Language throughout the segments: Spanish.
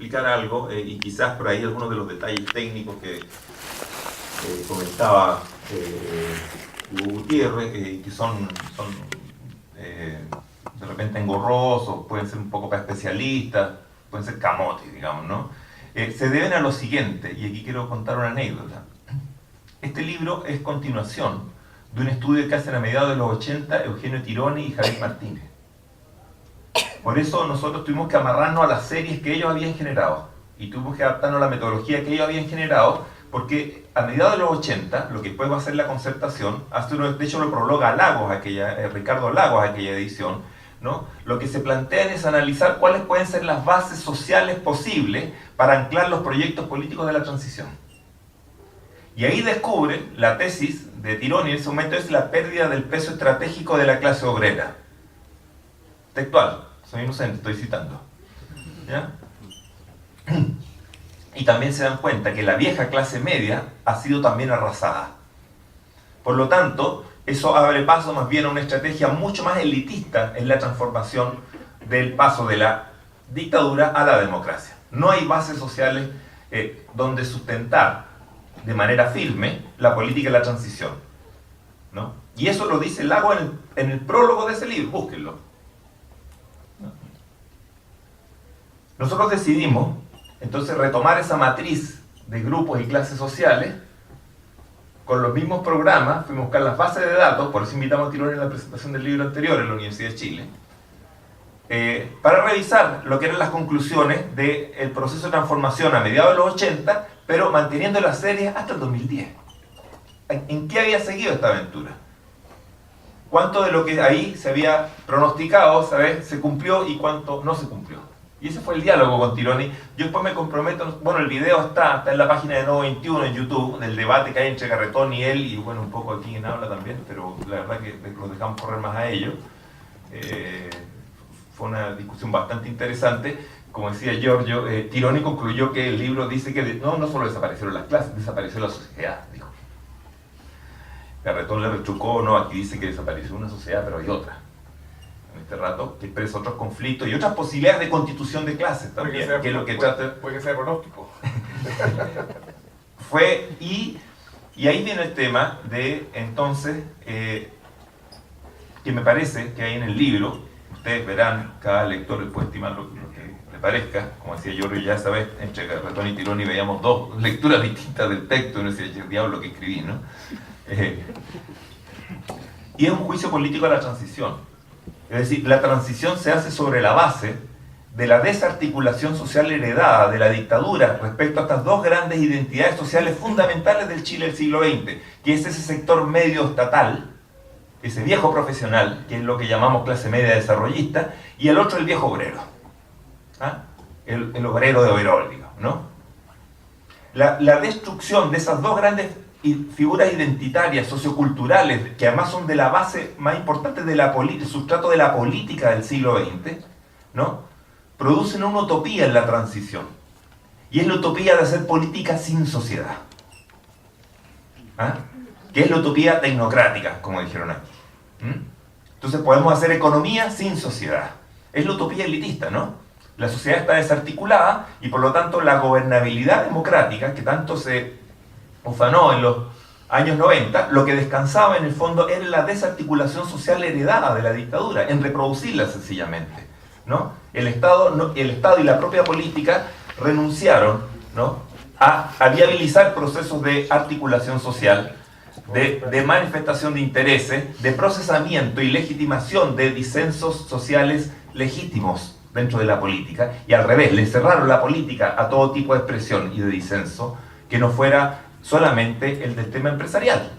explicar algo, y quizás por ahí algunos de los detalles técnicos que comentaba Hugo Gutiérrez, que son de repente engorrosos, pueden ser un poco para especialistas, pueden ser camotes, digamos, ¿no? Se deben a lo siguiente, y aquí quiero contar una anécdota. Este libro es continuación de un estudio que hacen a mediados de los 80 Eugenio Tironi y Javier Martínez. Por eso nosotros tuvimos que amarrarnos a las series que ellos habían generado y tuvimos que adaptarnos a la metodología que ellos habían generado, porque a mediados de los 80, lo que después va a ser la Concertación, de hecho lo prologa Lagos, Ricardo Lagos, aquella edición, ¿no? Lo que se plantea es analizar cuáles pueden ser las bases sociales posibles para anclar los proyectos políticos de la transición. Y ahí descubren la tesis de Tironi en ese momento es la pérdida del peso estratégico de la clase obrera. Textual, soy inocente, estoy citando. ¿Ya? Y también se dan cuenta que la vieja clase media ha sido también arrasada. Por lo tanto, eso abre paso más bien a una estrategia mucho más elitista en la transformación del paso de la dictadura a la democracia. No hay bases sociales donde sustentar de manera firme la política de la transición, ¿no? Y eso lo dice Lago en el prólogo de ese libro, búsquenlo. Nosotros decidimos entonces retomar esa matriz de grupos y clases sociales con los mismos programas, fuimos a buscar las bases de datos, por eso invitamos a Tironi en la presentación del libro anterior en la Universidad de Chile, para revisar lo que eran las conclusiones del proceso de transformación a mediados de los 80, pero manteniendo las series hasta el 2010. ¿En qué había seguido esta aventura? ¿Cuánto de lo que ahí se había pronosticado, ¿sabes?, se cumplió y cuánto no se cumplió? Y ese fue el diálogo con Tironi. Yo después me comprometo, bueno, el video está en la página de Novo 21 en YouTube, del debate que hay entre Garretón y él, y bueno, un poco aquí en habla también, pero la verdad que los dejamos correr más a ellos. Fue una discusión bastante interesante. Como decía Giorgio, Tironi concluyó que el libro dice que no solo desaparecieron las clases, desapareció la sociedad, dijo. Garretón le retrucó, no, aquí dice que desapareció una sociedad, pero hay otra. En este rato, que expresa otros conflictos y otras posibilidades de constitución de clases también, que es lo que trata... Puede que sea pronóstico. Y ahí viene el tema de, entonces, que me parece que ahí en el libro, ustedes verán, cada lector puede estimar lo que le parezca, como decía Giorgio, ya esa vez, entre Garretón y Tironi veíamos dos lecturas distintas del texto, y uno decía, diablo que escribí, ¿no? Y es un juicio político a la transición. Es decir, la transición se hace sobre la base de la desarticulación social heredada de la dictadura respecto a estas dos grandes identidades sociales fundamentales del Chile del siglo XX, que es ese sector medio estatal, ese viejo profesional, que es lo que llamamos clase media desarrollista, y el otro el viejo obrero. ¿Ah? El obrero de Overol, digamos, ¿no? La destrucción de esas dos grandes figuras identitarias, socioculturales, que además son de la base más importante de la sustrato de la política del siglo XX, ¿no?, producen una utopía en la transición. Y es la utopía de hacer política sin sociedad. ¿Ah? Que es la utopía tecnocrática, como dijeron aquí. Entonces podemos hacer economía sin sociedad. Es la utopía elitista, ¿no? La sociedad está desarticulada y por lo tanto la gobernabilidad democrática, que tanto se ufanó en los años 90, lo que descansaba en el fondo era la desarticulación social heredada de la dictadura, en reproducirla sencillamente, ¿no? El Estado y la propia política renunciaron, ¿no?, a viabilizar procesos de articulación social, de manifestación de intereses, de procesamiento y legitimación de disensos sociales legítimos dentro de la política, y al revés, le cerraron la política a todo tipo de expresión y de disenso que no fuera solamente el del tema empresarial.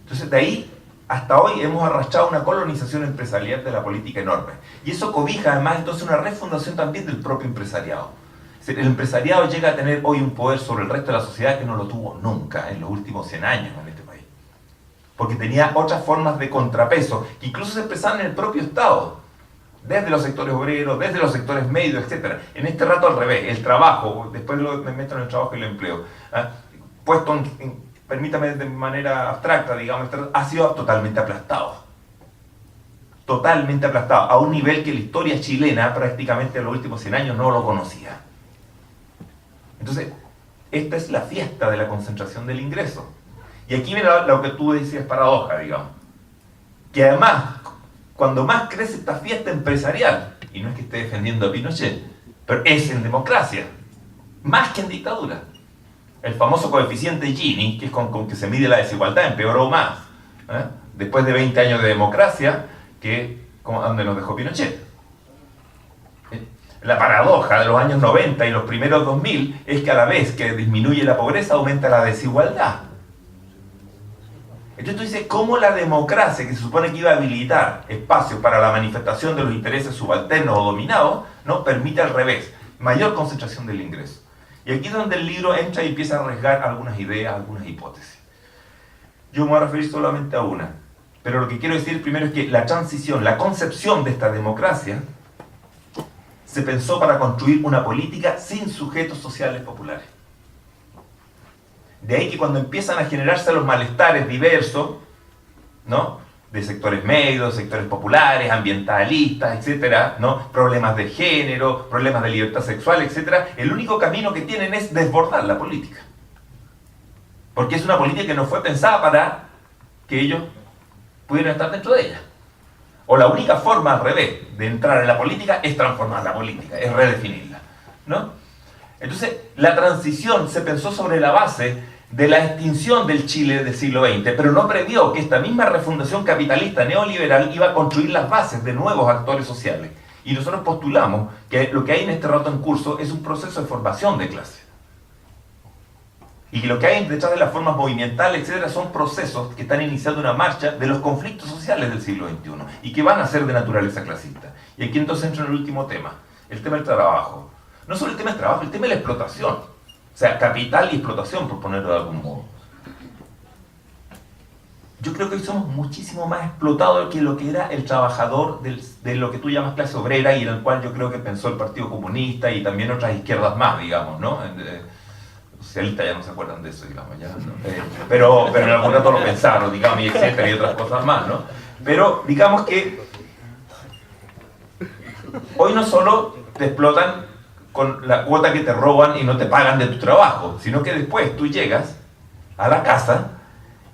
Entonces, de ahí hasta hoy hemos arrastrado una colonización empresarial de la política enorme. Y eso cobija además entonces una refundación también del propio empresariado. Es decir, el empresariado llega a tener hoy un poder sobre el resto de la sociedad que no lo tuvo nunca en los últimos 100 años en este país. Porque tenía otras formas de contrapeso, que incluso se expresaban en el propio Estado, desde los sectores obreros, desde los sectores medios, etc. En este rato al revés, el trabajo, después me meto en el trabajo y el empleo, puesto permítame de manera abstracta, digamos, ha sido totalmente aplastado. Totalmente aplastado, a un nivel que la historia chilena prácticamente en los últimos 100 años no lo conocía. Entonces, esta es la fiesta de la concentración del ingreso. Y aquí viene lo que tú decías, paradoja, digamos. Que además, cuando más crece esta fiesta empresarial, y no es que esté defendiendo a Pinochet, pero es en democracia, más que en dictadura. El famoso coeficiente Gini, que es con que se mide la desigualdad, empeoró más, ¿eh? Después de 20 años de democracia, que donde nos dejó Pinochet. La paradoja de los años 90 y los primeros 2000 es que a la vez que disminuye la pobreza, aumenta la desigualdad. Entonces tú dices, ¿cómo la democracia, que se supone que iba a habilitar espacios para la manifestación de los intereses subalternos o dominados, no permite al revés, mayor concentración del ingreso? Y aquí es donde el libro entra y empieza a arriesgar algunas ideas, algunas hipótesis. Yo me voy a referir solamente a una, pero lo que quiero decir primero es que la transición, la concepción de esta democracia, se pensó para construir una política sin sujetos sociales populares. De ahí que cuando empiezan a generarse los malestares diversos, ¿no?, de sectores medios, sectores populares, ambientalistas, etcétera, ¿no?, problemas de género, problemas de libertad sexual, etcétera, el único camino que tienen es desbordar la política. Porque es una política que no fue pensada para que ellos pudieran estar dentro de ella. O la única forma, al revés, de entrar en la política es transformar la política, es redefinirla, ¿no? Entonces, la transición se pensó sobre la base de la extinción del Chile del siglo XX, pero no previó que esta misma refundación capitalista neoliberal iba a construir las bases de nuevos actores sociales. Y nosotros postulamos que lo que hay en este rato en curso es un proceso de formación de clase. Y que lo que hay detrás de las formas movimentales, etcétera, son procesos que están iniciando una marcha de los conflictos sociales del siglo XXI y que van a ser de naturaleza clasista. Y aquí entonces entra en el último tema, el tema del trabajo. No solo el tema del trabajo, el tema de la explotación. O sea, capital y explotación, por ponerlo de algún modo. Yo creo que hoy somos muchísimo más explotados que lo que era el trabajador de lo que tú llamas clase obrera y en el cual yo creo que pensó el Partido Comunista y también otras izquierdas más, digamos, ¿no? Socialistas ya no se acuerdan de eso, digamos, ya, ¿no? Pero en algún rato lo pensaron, digamos, y etcétera, y otras cosas más, ¿no? Pero digamos que hoy no solo te explotan con la cuota que te roban y no te pagan de tu trabajo, sino que después tú llegas a la casa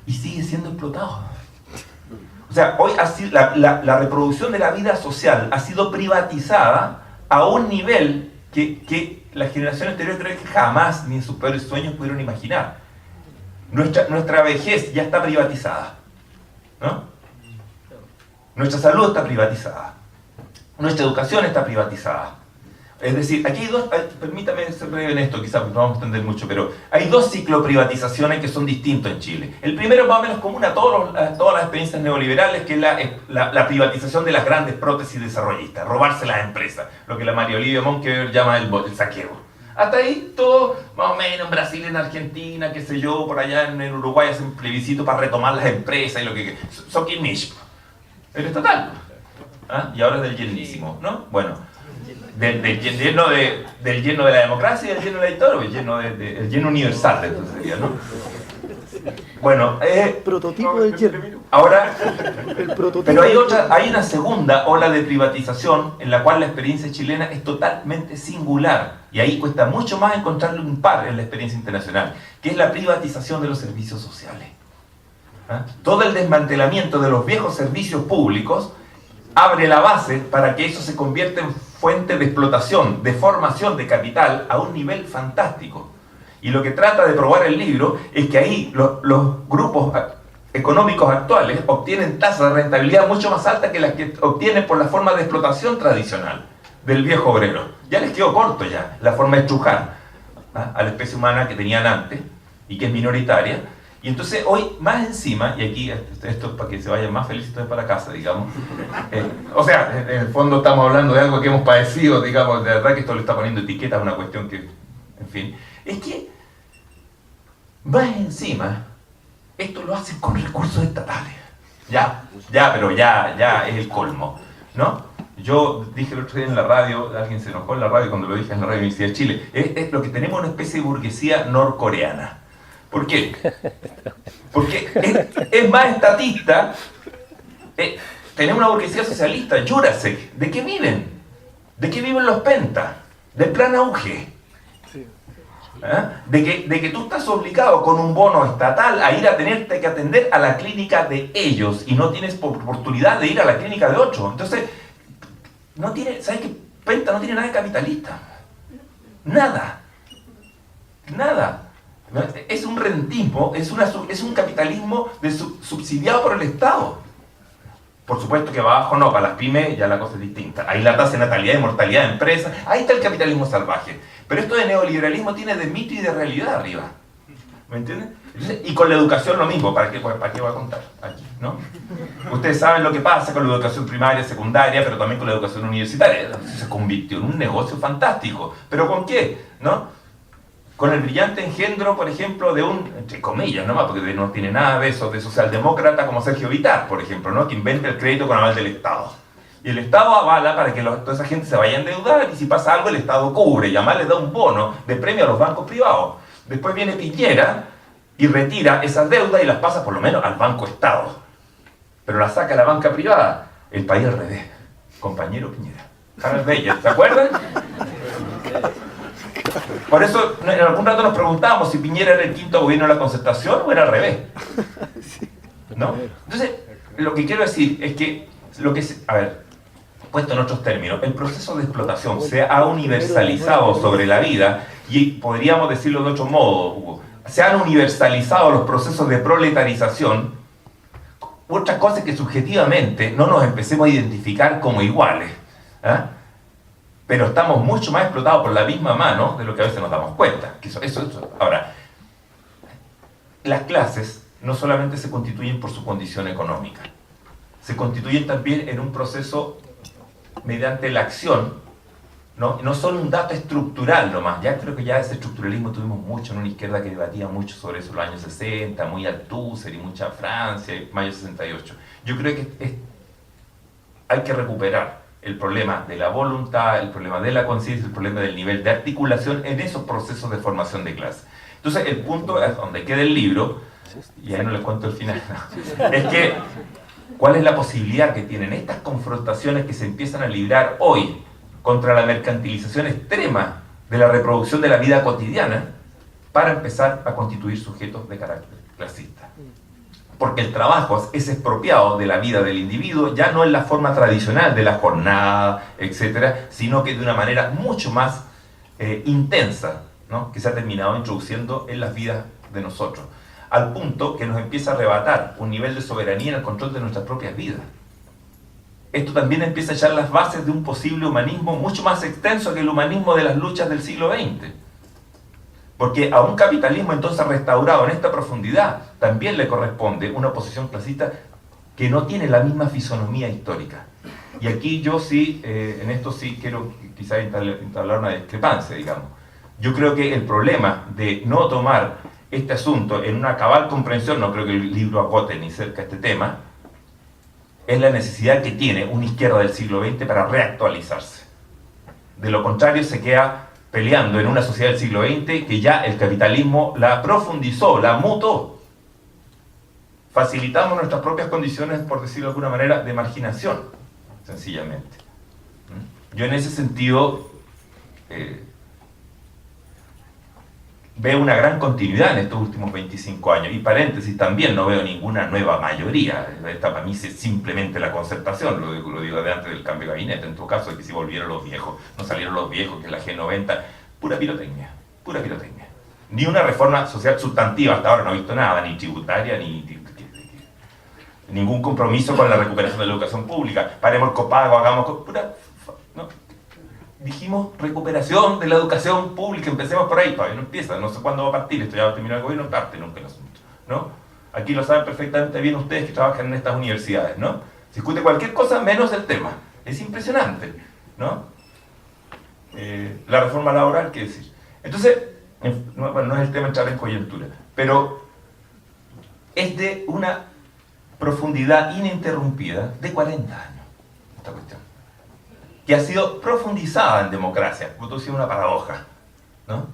y sigues siendo explotado. O sea, hoy la reproducción de la vida social ha sido privatizada a un nivel que la generación anterior creo que jamás, ni en sus peores sueños, pudieron imaginar. Nuestra vejez ya está privatizada, ¿no? Nuestra salud está privatizada. Nuestra educación está privatizada. Es decir, aquí hay dos, permítame ser breve en esto, quizás no vamos a extender mucho, pero hay dos cicloprivatizaciones que son distintos en Chile. El primero es más o menos común a todas las experiencias neoliberales, que es la privatización de las grandes prótesis desarrollistas, robarse las empresas, lo que la María Olivia Monkever llama el saqueo. Hasta ahí todo, más o menos, en Brasil, en Argentina, qué sé yo, por allá en Uruguay hacen plebiscito para retomar las empresas y lo que... Soquimish. El estatal. ¿Ah? Y ahora es del llenísimo, ¿no? Bueno... Del lleno de la democracia y del lleno de la dictadura, el lleno universal, entonces sería, ¿no? Bueno, prototipo del yerno. Ahora, El prototipo pero hay una segunda ola de privatización en la cual la experiencia chilena es totalmente singular y ahí cuesta mucho más encontrarle un par en la experiencia internacional, que es la privatización de los servicios sociales. ¿Ah? Todo el desmantelamiento de los viejos servicios públicos abre la base para que eso se convierta en fuente de explotación, de formación de capital a un nivel fantástico. Y lo que trata de probar el libro es que ahí los grupos económicos actuales obtienen tasas de rentabilidad mucho más altas que las que obtienen por la forma de explotación tradicional del viejo obrero. Ya les quedó corto ya la forma de estrujar a la especie humana que tenían antes y que es minoritaria. Y entonces hoy, más encima, y aquí esto es para que se vayan más felices para casa, digamos, o sea, en el fondo estamos hablando de algo que hemos padecido, digamos, de verdad que esto le está poniendo etiqueta a una cuestión que, en fin, es que, más encima, esto lo hacen con recursos estatales. Pero ya es el colmo, ¿no? Yo dije el otro día en la radio, alguien se enojó en la radio cuando lo dije en la radio de la Universidad de Chile, es lo que tenemos una especie de burguesía norcoreana. ¿Por qué? Porque es más estatista. Tenemos una burguesía socialista, Jurasek. ¿De qué viven? ¿De qué viven los pentas? Del plan auge. Sí. De que tú estás obligado con un bono estatal a ir a tenerte que atender a la clínica de ellos y no tienes oportunidad de ir a la clínica de otros. Entonces, no tiene, ¿sabes qué? Penta no tiene nada de capitalista. Nada. Nada. Es un rentismo, es un capitalismo subsidiado por el Estado. Por supuesto que abajo no, para las pymes ya la cosa es distinta. Ahí la tasa de natalidad y mortalidad de empresas, ahí está el capitalismo salvaje. Pero esto de neoliberalismo tiene de mito y de realidad arriba. ¿Me entienden? Y con la educación lo mismo, ¿para qué voy a contar aquí? ¿No? Ustedes saben lo que pasa con la educación primaria, secundaria, pero también con la educación universitaria. Se convirtió en un negocio fantástico. ¿Pero con qué? ¿No? Con el brillante engendro, por ejemplo, de un, entre comillas, nomás, porque no tiene nada de eso, de socialdemócrata como Sergio Vittar, por ejemplo, ¿no? Que inventa el crédito con aval del Estado. Y el Estado avala para que toda esa gente se vaya a endeudar y si pasa algo el Estado cubre y además le da un bono de premio a los bancos privados. Después viene Piñera y retira esas deudas y las pasa por lo menos al Banco Estado. Pero las saca a la banca privada. El país al revés. Compañero Piñera. Carlos Bella, ¿se acuerdan? Por eso en algún rato nos preguntábamos si Piñera era el quinto gobierno de la Concertación o era al revés. ¿No? Entonces, lo que quiero decir es que, a ver, puesto en otros términos, el proceso de explotación se ha universalizado sobre la vida y podríamos decirlo de otro modo, Hugo, se han universalizado los procesos de proletarización. Otra cosa es que subjetivamente no nos empecemos a identificar como iguales. Pero estamos mucho más explotados por la misma mano de lo que a veces nos damos cuenta. Ahora, las clases no solamente se constituyen por su condición económica, se constituyen también en un proceso mediante la acción, no son un dato estructural nomás. Ya creo que ya ese estructuralismo tuvimos mucho en una izquierda que debatía mucho sobre eso en los años 60, muy Althusser y mucha Francia, mayo 68. Yo creo que hay que recuperar el problema de la voluntad, el problema de la conciencia, el problema del nivel de articulación en esos procesos de formación de clase. Entonces, el punto es donde queda el libro, y ahí no les cuento el final, no, es que, ¿cuál es la posibilidad que tienen estas confrontaciones que se empiezan a librar hoy contra la mercantilización extrema de la reproducción de la vida cotidiana para empezar a constituir sujetos de carácter clasista? Porque el trabajo es expropiado de la vida del individuo, ya no en la forma tradicional de la jornada, etcétera, sino que de una manera mucho más intensa, ¿no? Que se ha terminado introduciendo en las vidas de nosotros, al punto que nos empieza a arrebatar un nivel de soberanía en el control de nuestras propias vidas. Esto también empieza a echar las bases de un posible humanismo mucho más extenso que el humanismo de las luchas del siglo XX. Porque a un capitalismo entonces restaurado en esta profundidad también le corresponde una oposición clasista que no tiene la misma fisonomía histórica. Y aquí yo sí, en esto sí quiero quizás entablar una discrepancia, digamos. Yo creo que el problema de no tomar este asunto en una cabal comprensión, no creo que el libro agote ni cerca este tema, es la necesidad que tiene una izquierda del siglo XX para reactualizarse. De lo contrario se queda peleando en una sociedad del siglo XX que ya el capitalismo la profundizó, la mutó. Facilitamos nuestras propias condiciones, por decirlo de alguna manera, de marginación, sencillamente. Yo en ese sentido veo una gran continuidad en estos últimos 25 años. Y paréntesis, también no veo ninguna nueva mayoría. Esta para mí es simplemente la concertación, lo digo de antes del cambio de gabinete. En todo caso, es que si volvieron los viejos, no salieron los viejos, que es la G90, pura pirotecnia, pura pirotecnia. Ni una reforma social sustantiva, hasta ahora no he visto nada, ni tributaria, ni ningún compromiso con la recuperación de la educación pública. Paremos el copago, hagamos... ¿no? Dijimos recuperación de la educación pública, empecemos por ahí, todavía no empieza, no sé cuándo va a partir, esto ya va a terminar el gobierno, no parte nunca el asunto, ¿no? Aquí lo saben perfectamente bien ustedes que trabajan en estas universidades, ¿no? Se discute cualquier cosa menos el tema, es impresionante, ¿no? La reforma laboral, ¿qué decir? Entonces, bueno, no es el tema entrar en coyuntura, pero es de una profundidad ininterrumpida de 40 años, esta cuestión, que ha sido profundizada en democracia, como tú decías, una paradoja, ¿no?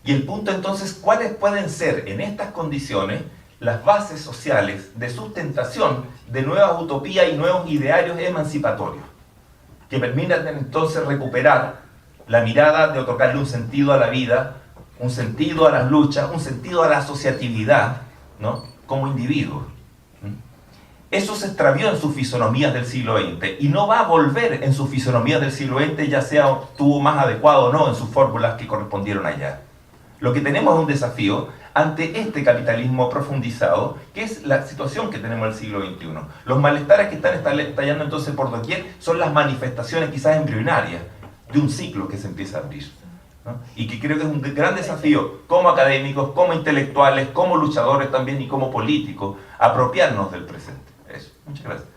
Y el punto entonces, ¿cuáles pueden ser en estas condiciones las bases sociales de sustentación de nuevas utopías y nuevos idearios emancipatorios, que permitan entonces recuperar la mirada de otorgarle un sentido a la vida, un sentido a las luchas, un sentido a la asociatividad, ¿no? Como individuos. Eso se extravió en sus fisonomías del siglo XX y no va a volver en sus fisonomías del siglo XX, ya sea estuvo más adecuado o no en sus fórmulas que correspondieron allá. Lo que tenemos es un desafío ante este capitalismo profundizado, que es la situación que tenemos en el siglo XXI. Los malestares que están estallando entonces por doquier son las manifestaciones quizás embrionarias de un ciclo que se empieza a abrir, ¿no? Y que creo que es un gran desafío como académicos, como intelectuales, como luchadores también y como políticos, apropiarnos del presente. Eso. Muchas gracias.